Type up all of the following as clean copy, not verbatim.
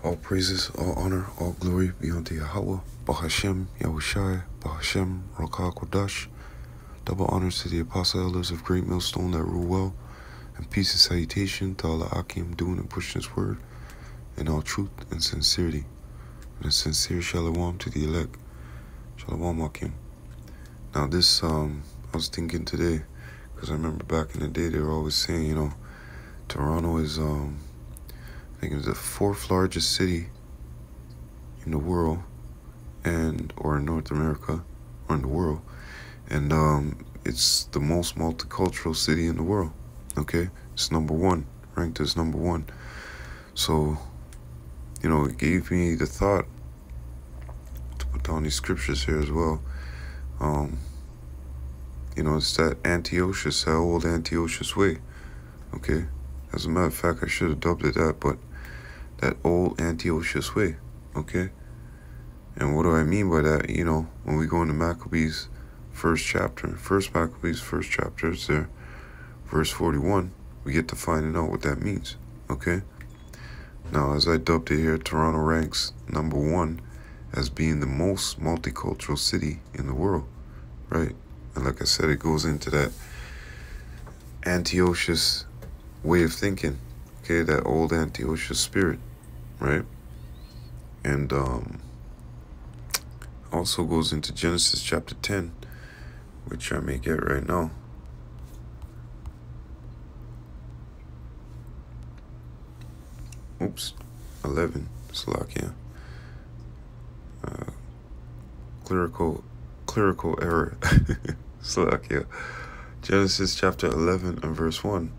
All praises, all honor, all glory be unto Yahweh, Bahashem, Yahushai, Bahashem, Rakah Kodash. Double honors to the apostle elders of Great Millstone that rule well, and peace and salutation to all the Akim doing and pushing his word in all truth and sincerity. And a sincere shalom to the elect. Shalom Akim. Now this, I was thinking today, because I remember back in the day they were always saying, Toronto is, I think it's the fourth largest city in the world, or in North America, or in the world, and it's the most multicultural city in the world. Okay, it's number one, ranked as number one. So, it gave me the thought to put down these scriptures here as well. It's that Old Antiochus Way. Okay, as a matter of fact, I should have dubbed it that, but that Old Antiochus Way. Okay, and what do I mean by that? When we go into Maccabees first chapter, it's there, verse 41, we get to finding out what that means. Okay, now as I dubbed it here, Toronto ranks number one as being the most multicultural city in the world, right? And like I said, it goes into that Antiochus way of thinking, okay, that old Antiochus spirit, right? And also goes into Genesis chapter 10, which I may get right now. Oops, 11, Slovakia. Clerical error. Slovakia. Genesis chapter 11 and verse 1.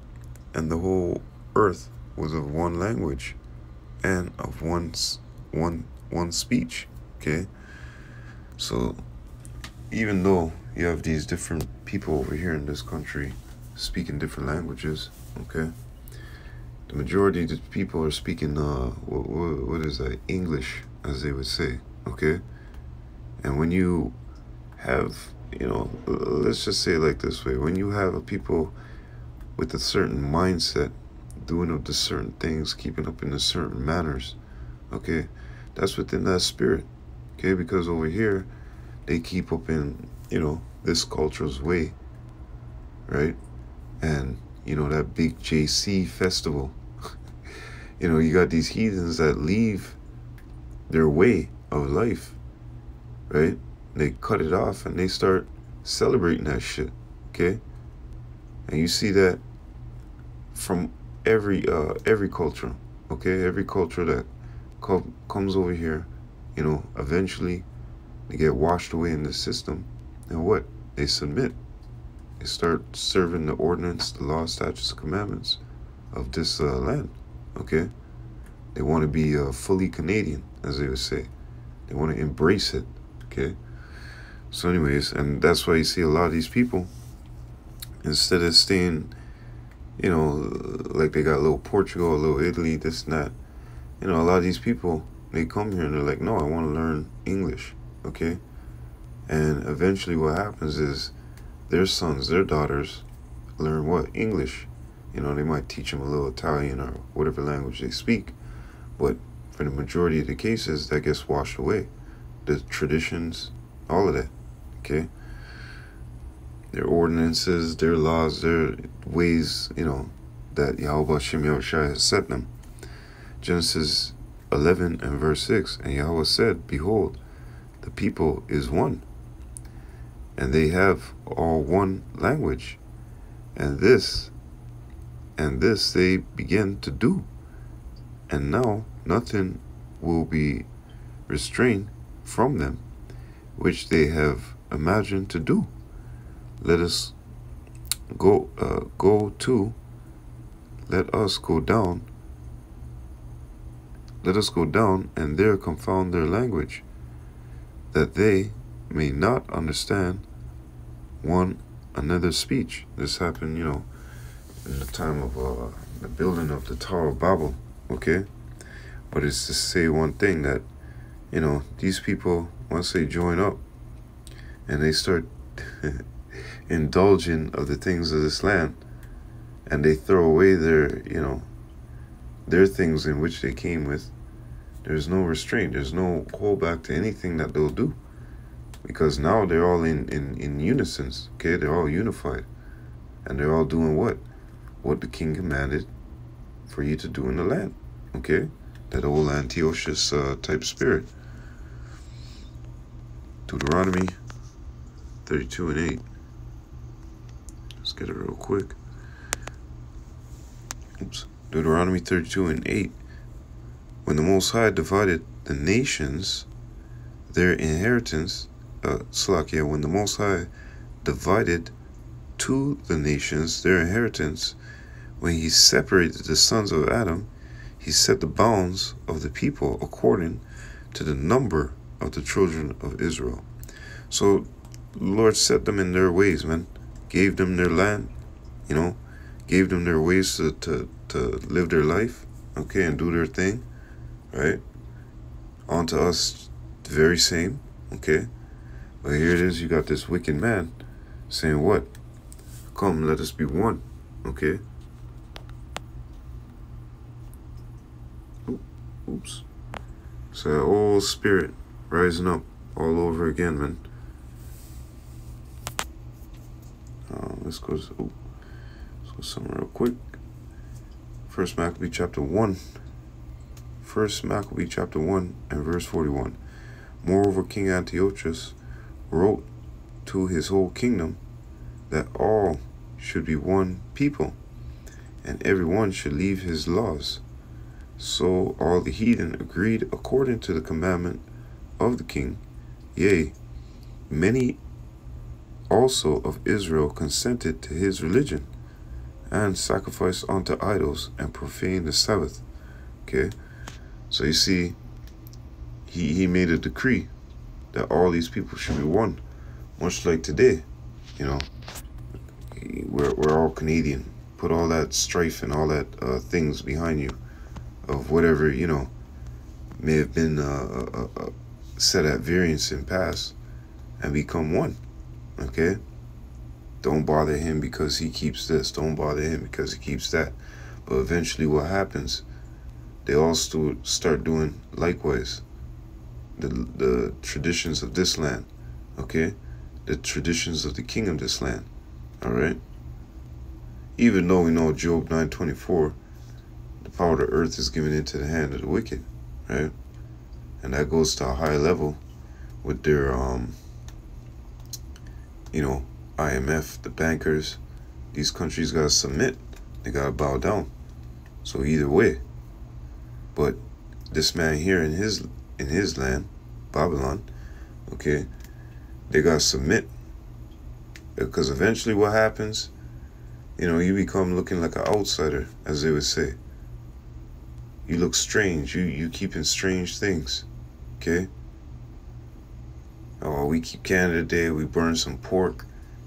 And the whole earth was of one language and of one speech. Okay, so even though you have these different people over here in this country speaking different languages, okay, the majority of the people are speaking what is that, English, as they would say. Okay, and when you have, let's just say it like this way, when you have a people with a certain mindset, doing up to certain things, keeping up in the certain manners, okay, that's within that spirit, okay, because over here, they keep up in, this culture's way, right? And, that big JC festival, you got these heathens that leave their way of life, right? They cut it off and they start celebrating that shit, okay? And you see that from every culture, okay? Every culture that comes over here, eventually they get washed away in the system. And what? They submit. They start serving the ordinance, the law, statutes, commandments of this land, okay? They want to be fully Canadian, as they would say. They want to embrace it, okay? So anyways, and that's why you see a lot of these people, instead of staying, like they got a little Portugal, a little Italy, this and that, a lot of these people, they come here and they're like, no, I want to learn English, okay? And eventually what happens is their sons, their daughters learn what? English. They might teach them a little Italian or whatever language they speak, but for the majority of the cases, that gets washed away. The traditions, all of that, okay? Their ordinances, their laws, their ways, that Yahweh Shem Yahushai has set them. Genesis 11 and verse 6, and Yahweh said, behold, the people is one, and they have all one language, and this they begin to do, and now nothing will be restrained from them, which they have imagined to do. Let us go down and there confound their language, that they may not understand one another's speech. This happened, in the time of the building of the Tower of Babel, okay? But it's to say one thing, that, these people, once they join up and they start indulging of the things of this land, and they throw away their things in which they came with, There's no restraint. There's no holdback to anything that they'll do. Because now they're all in unison. Okay, they're all unified. And they're all doing what? What the king commanded for you to do in the land. Okay? That old Antiochus type spirit. Deuteronomy 32 and 8. Let's get it real quick. Oops. Deuteronomy 32 and 8. When the Most High divided the nations, their inheritance, when the Most High divided to the nations their inheritance, when he separated the sons of Adam, he set the bounds of the people according to the number of the children of Israel. So the Lord set them in their ways, man. Gave them their land, gave them their ways to live their life, okay, and do their thing, right? Onto us, the very same, okay? But here it is, you got this wicked man saying what? Come, let us be one, okay? Oops. So that old spirit rising up all over again, man. Let's go somewhere real quick. First Maccabee chapter 1. First Maccabee chapter 1 and verse 41. Moreover, King Antiochus wrote to his whole kingdom that all should be one people, and every one should leave his laws. So all the heathen agreed according to the commandment of the king. Yea, many also of Israel consented to his religion, and sacrificed unto idols, and profaned the Sabbath. Okay, so you see, he made a decree that all these people should be one, much like today. We're all Canadian. Put all that strife and all that things behind you of whatever may have been set at variance in past, and become one. Okay, don't bother him because he keeps this. Don't bother him because he keeps that. But eventually, what happens? They all start doing likewise. The traditions of this land, okay, the traditions of the king of this land. All right. Even though we know Job 9:24, the power of the earth is given into the hand of the wicked, right? And that goes to a high level with their IMF, the bankers. These countries gotta submit. They gotta bow down. So either way. But this man here in his land, Babylon, okay, they gotta submit. Because eventually what happens, you become looking like an outsider, as they would say. You look strange. You keeping strange things. Okay? Oh, we keep Canada Day, we burn some pork,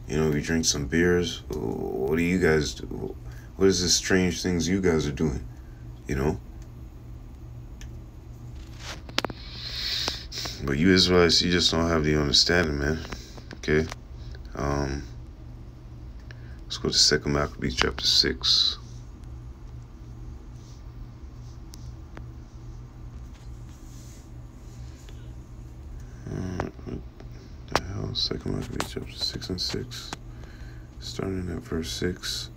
we drink some beers. What do you guys do? What is the strange things you guys are doing? But you Israelites, you just don't have the understanding, man. Okay? Let's go to 2 Maccabees chapter 6. What the hell? 2 Maccabees chapter 6 and 6. Starting at verse 6.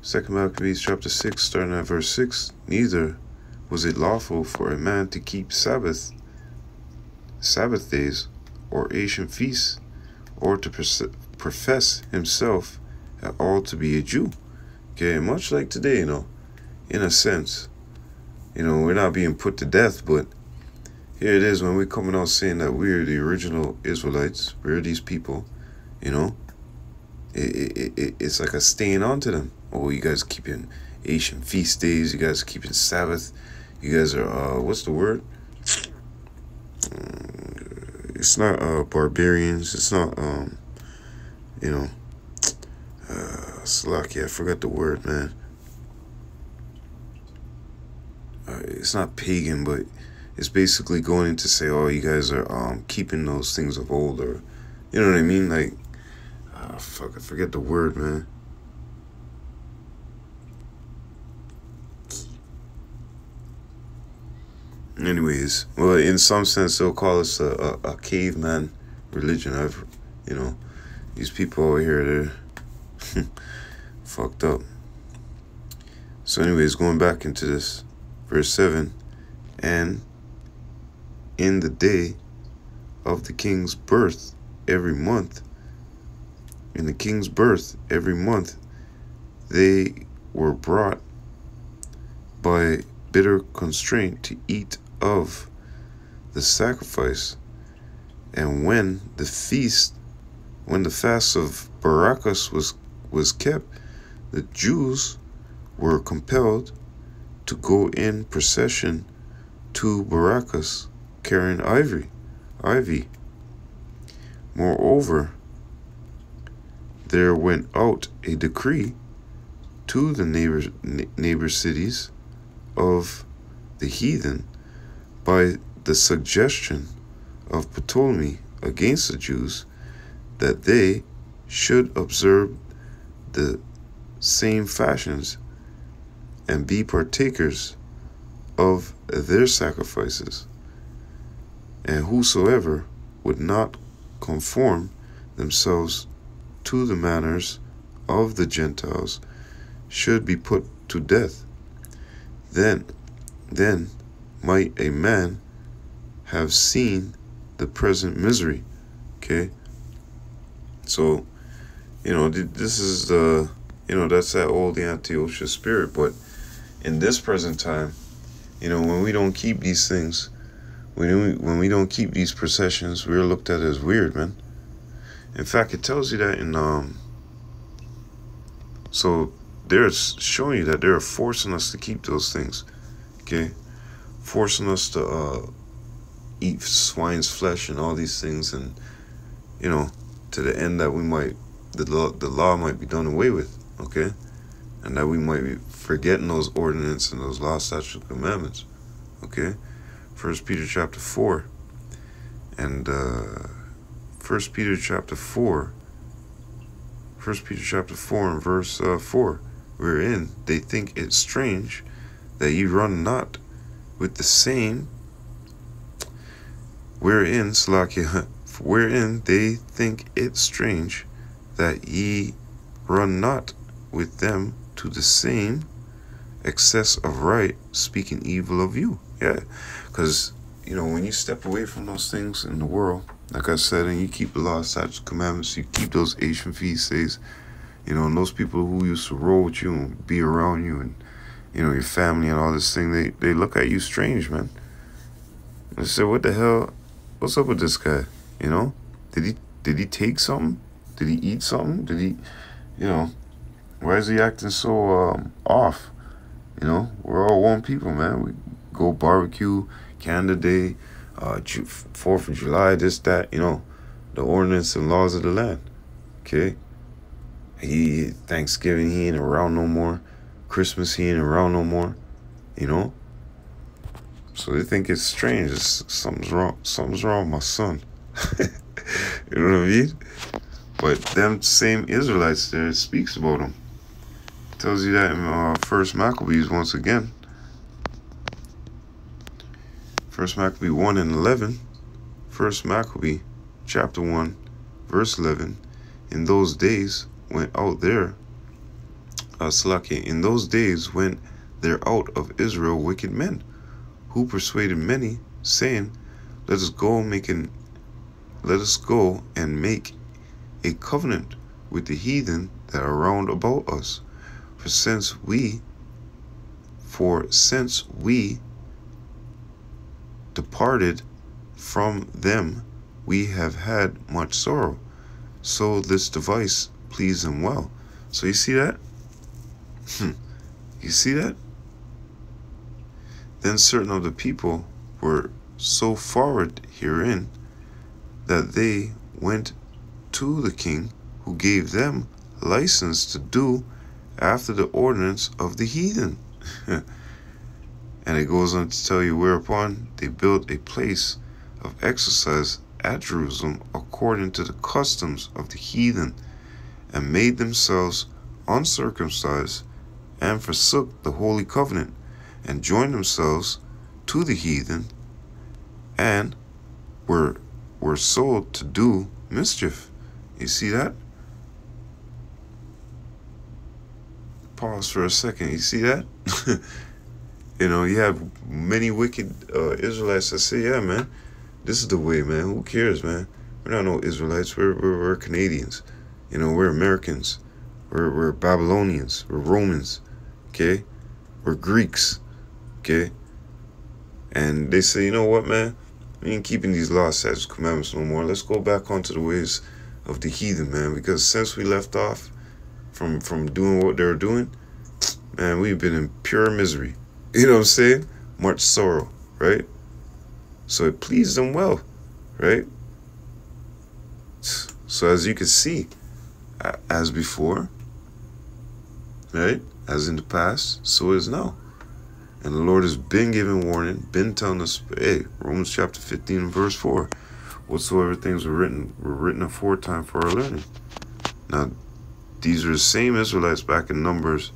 2 Maccabees chapter 6, starting at verse 6. Neither was it lawful for a man to keep Sabbath days, or ancient feasts, or to profess himself at all to be a Jew. Okay, much like today, in a sense. We're not being put to death, but here it is when we're coming out saying that we're the original Israelites, we're these people, it's like a stain onto them. Oh, you guys keeping Asian feast days, you guys keeping Sabbath, you guys are, what's the word? It's not barbarians, it's not, Slovakia, I forgot the word, man. It's not pagan, but it's basically going in to say, oh, you guys are keeping those things of old, or, you know what I mean? Like, I forget the word, man. Anyways, well, in some sense, they'll call us a caveman religion. These people over here, they're fucked up. So anyways, going back into this, verse 7, and in the day of the king's birth every month, they were brought by bitter constraint to eat of the sacrifice. And when the fast of Baracchus was kept, the Jews were compelled to go in procession to Baracchus carrying ivy. Moreover, there went out a decree to the neighbor cities of the heathen by the suggestion of Ptolemy against the Jews, that they should observe the same fashions and be partakers of their sacrifices. And whosoever would not conform themselves to the manners of the Gentiles should be put to death. Then might a man have seen the present misery. Okay, so this is that's that old Antiochus spirit. But in this present time, when we don't keep these things, when we don't keep these processions, we're looked at as weird, man. In fact, it tells you that so they're showing you that they're forcing us to keep those things. Okay, forcing us to eat swine's flesh and all these things, and to the end that we might the law might be done away with. Okay, and that we might be forgetting those ordinances and those law, statutes, and commandments. Okay, 1 Peter chapter 4 and 1 Peter chapter 4 and verse 4, wherein they think it strange that ye run not with the same, wherein they think it strange that ye run not with them to the same excess of right, speaking evil of you. Yeah, because when you step away from those things in the world, like I said, and you keep the law, statutes, commandments, you keep those ancient feast days, and those people who used to roll with you and be around you, and your family and all this thing, they look at you strange, man. They say, what the hell? What's up with this guy? Did he take something? Did he eat something? Did he, why is he acting so off? We're all one people, man. We go barbecue, Canada Day, 4th of July, this, that, the ordinance and laws of the land. Okay? Thanksgiving, he ain't around no more. Christmas, he ain't around no more. So they think it's strange. Something's wrong with my son. You know what I mean? But them same Israelites there, it speaks about them. It tells you that in 1 Maccabees once again. 1 Maccabee 1 and 11. 1 Maccabee chapter 1 verse 11. In those days went out there, in those days went there out of Israel wicked men, who persuaded many, saying, Let us go and make a covenant with the heathen that are round about us. For since we departed from them, we have had much sorrow. So this device pleased them well. So you see that? You see that? Then certain of the people were so forward herein that they went to the king, who gave them license to do after the ordinance of the heathen. And it goes on to tell you, whereupon they built a place of exercise at Jerusalem according to the customs of the heathen, and made themselves uncircumcised, and forsook the holy covenant, and joined themselves to the heathen, and were sold to do mischief. You see that? Pause for a second. You see that? You have many wicked Israelites that say, yeah, man, this is the way, man. Who cares, man? We're not no Israelites. We're Canadians. We're Americans. We're Babylonians. We're Romans. Okay? We're Greeks. Okay? And they say, you know what, man? We ain't keeping these laws, statutes, commandments no more. Let's go back onto the ways of the heathen, man. Because since we left off from doing what they're doing, man, we've been in pure misery. You know what I'm saying? Much sorrow, right? So it pleased them well, right? So as you can see, as before, right? As in the past, so is now. And the Lord has been giving warning, been telling us, hey, Romans chapter 15 verse 4, whatsoever things were written aforetime for our learning. Now, these are the same Israelites back in Numbers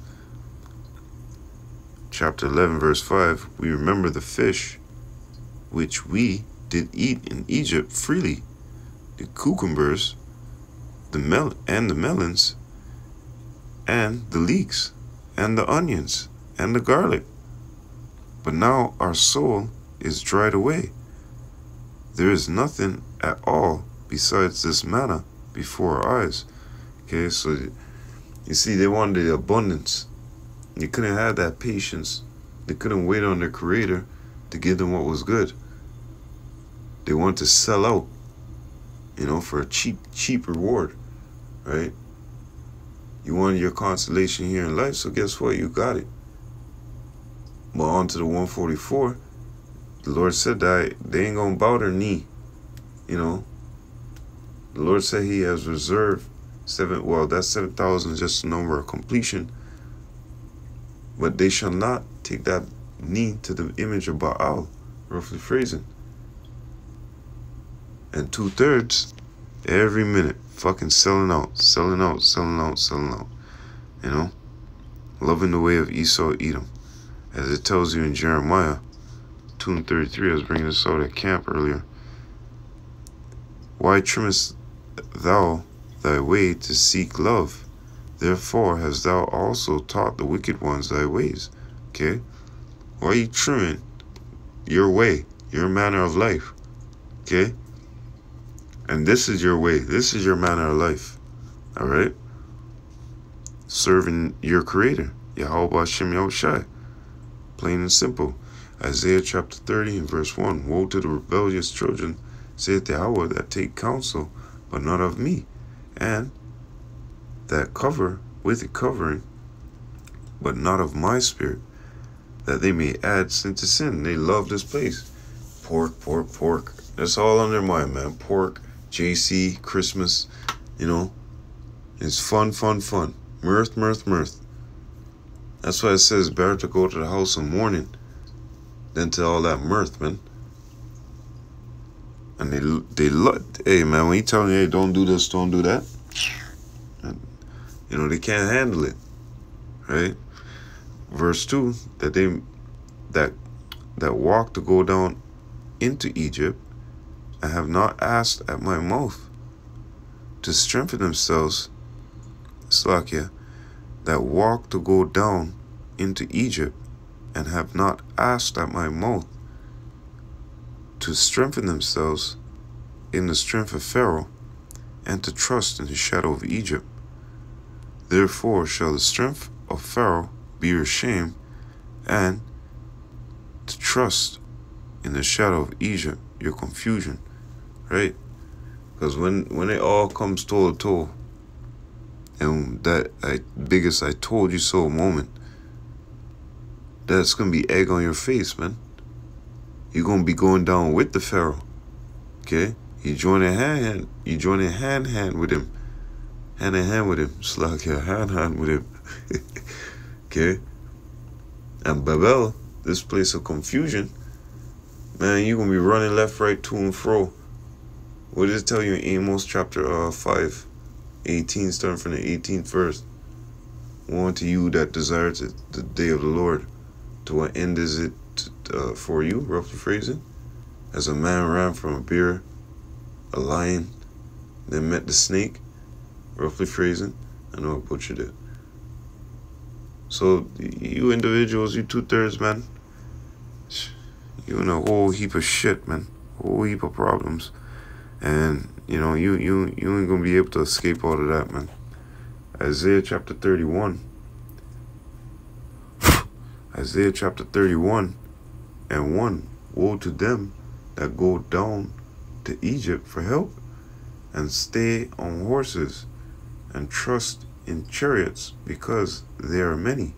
chapter 11 verse 5. We remember the fish which we did eat in Egypt freely, the cucumbers, the melons, and the leeks, and the onions, and the garlic. But now our soul is dried away. There is nothing at all besides this manna before our eyes. Okay, so you see, they wanted the abundance. They couldn't have that patience. They couldn't wait on their Creator to give them what was good. They wanted to sell out, for a cheap reward, right? You wanted your consolation here in life, so guess what? You got it. But on to the 144, the Lord said that they ain't going to bow their knee, The Lord said he has reserved that's 7,000 is just a number of completion. But they shall not take that knee to the image of Baal, roughly phrasing. And 2/3 every minute, fucking selling out. Loving the way of Esau, Edom. As it tells you in Jeremiah 2:33, I was bringing this out at camp earlier. Why trimmest thou thy way to seek love? Therefore hast thou also taught the wicked ones thy ways. Okay? Why are you trimming your way, your manner of life? Okay? And this is your way. This is your manner of life. All right? Serving your Creator, Yahweh Hashem Yahushai. Plain and simple. Isaiah chapter 30 and verse 1. Woe to the rebellious children, saith Yahweh, that take counsel, but not of me, and that cover with a covering, but not of my spirit, that they may add sin to sin. They love this place. Pork. That's all on their mind, man. Pork, JC, Christmas, It's fun. Mirth. That's why it says better to go to the house in mourning than to all that mirth, man. And they love, hey, man, when you tell me, hey, don't do this, don't do that, and, they can't handle it, right? Verse 2, that walk to go down into Egypt and have not asked at my mouth to strengthen themselves, Slakia, that walk to go down into Egypt and have not asked at my mouth to strengthen themselves in the strength of Pharaoh and to trust in the shadow of Egypt. Therefore shall the strength of Pharaoh be your shame, and to trust in the shadow of Egypt your confusion, right? Because when it all comes toe to toe, and that biggest I told you so moment, that's going to be egg on your face, man. You're going to be going down with the Pharaoh, okay? You join in hand in hand with him. Hand in hand with him. Slakia, hand in hand with him. Okay? And Babel, this place of confusion, man, you're going to be running left, right, to and fro. What does it tell you in Amos chapter 5, 18, starting from the 18th verse? Woe unto you that desire the day of the Lord. To what end is it for you, roughly phrasing. As a man ran from a bear, a lion, then met the snake, roughly phrasing. I know I butchered it. So you individuals, you 2/3, man, you in a whole heap of shit, man. A whole heap of problems. And, you know, you ain't gonna be able to escape all of that, man. Isaiah chapter 31. Isaiah chapter 31 and 1. Woe to them that go down to Egypt for help, and stay on horses, and trust in chariots, because they are many,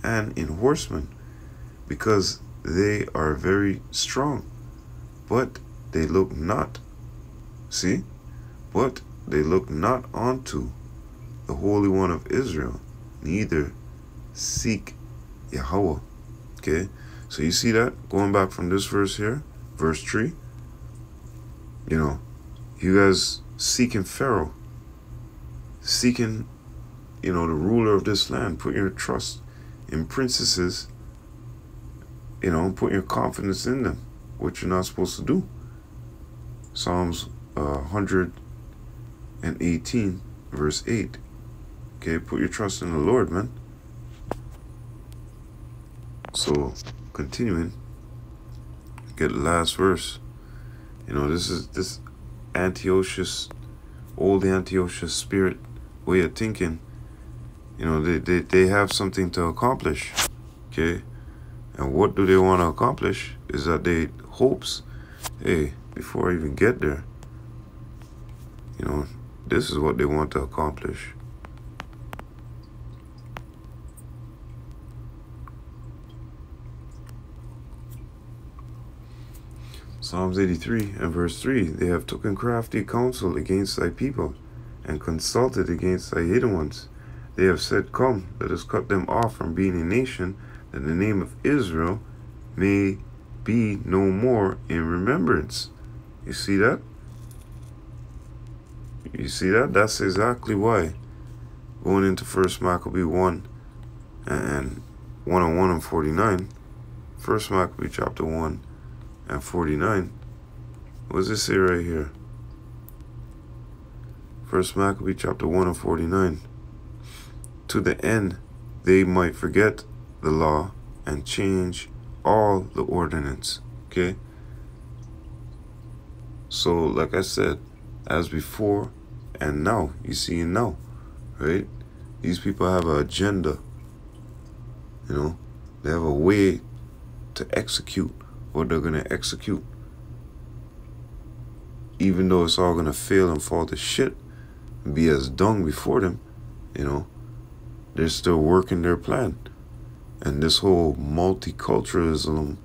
and in horsemen, because they are very strong. But they look not, see, but they look not unto the Holy One of Israel, neither seek Yahweh. Okay, so you see that? Going back from this verse here, verse 3, you know, you guys seeking Pharaoh, seeking, you know, the ruler of this land, put your trust in princesses, you know, put your confidence in them, which you're not supposed to do. Psalms 118, verse 8. Okay, put your trust in the Lord, man. So, continuing, get the last verse. You know, this Antiochus, old Antiochus spirit way of thinking. You know, they have something to accomplish. Okay, and what do they want to accomplish? Is that they hopes, hey, before I even get there, you know, this is what they want to accomplish. Psalms 83 and verse 3, they have taken crafty counsel against thy people, and consulted against thy hidden ones. They have said, come, let us cut them off from being a nation, that the name of Israel may be no more in remembrance. You see that? You see that? That's exactly why. Going into 1 Maccabee 1 and 101 and 49, 1 Maccabee chapter 1 and 49, what does it say right here? 1 Maccabee chapter 1 and 49. To the end they might forget the law and change all the ordinance. Okay? So, like I said, as before and now, you see now, right? These people have an agenda. You know, they have a way to execute what they're going to execute. Even though it's all going to fail and fall to shit and be as dung before them, you know, they're still working their plan. And this whole multiculturalism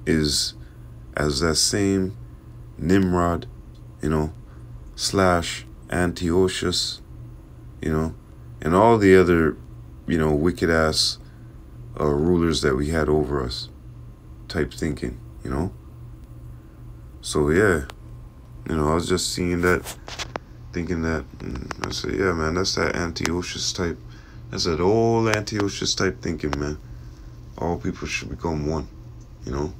is as that same Nimrod, you know, slash Antiochus, you know, and all the other, you know, wicked ass rulers that we had over us type thinking, you know. So yeah, you know, I was just seeing that, thinking that, and I said, yeah, man, that's that Antiochus type. That's that old Antiochus type thinking, man. All people should become one, you know.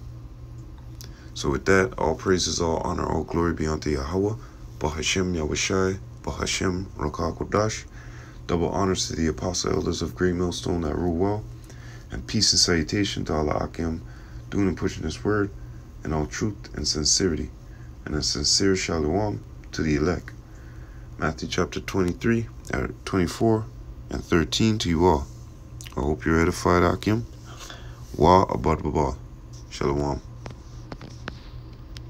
So with that, all praises, all honor, all glory be unto Yahweh, Bahashem Yahushai, Bahashem Rakakodash. Double honors to the apostle elders of Great Millstone that rule well, and peace and salutation to Allah Akim, doing and pushing His word in all truth and sincerity, and a sincere shalom to the elect. Matthew chapter 23, 24, and 13 to you all. I hope you're edified, Akim. Wa abad baba. Shalom.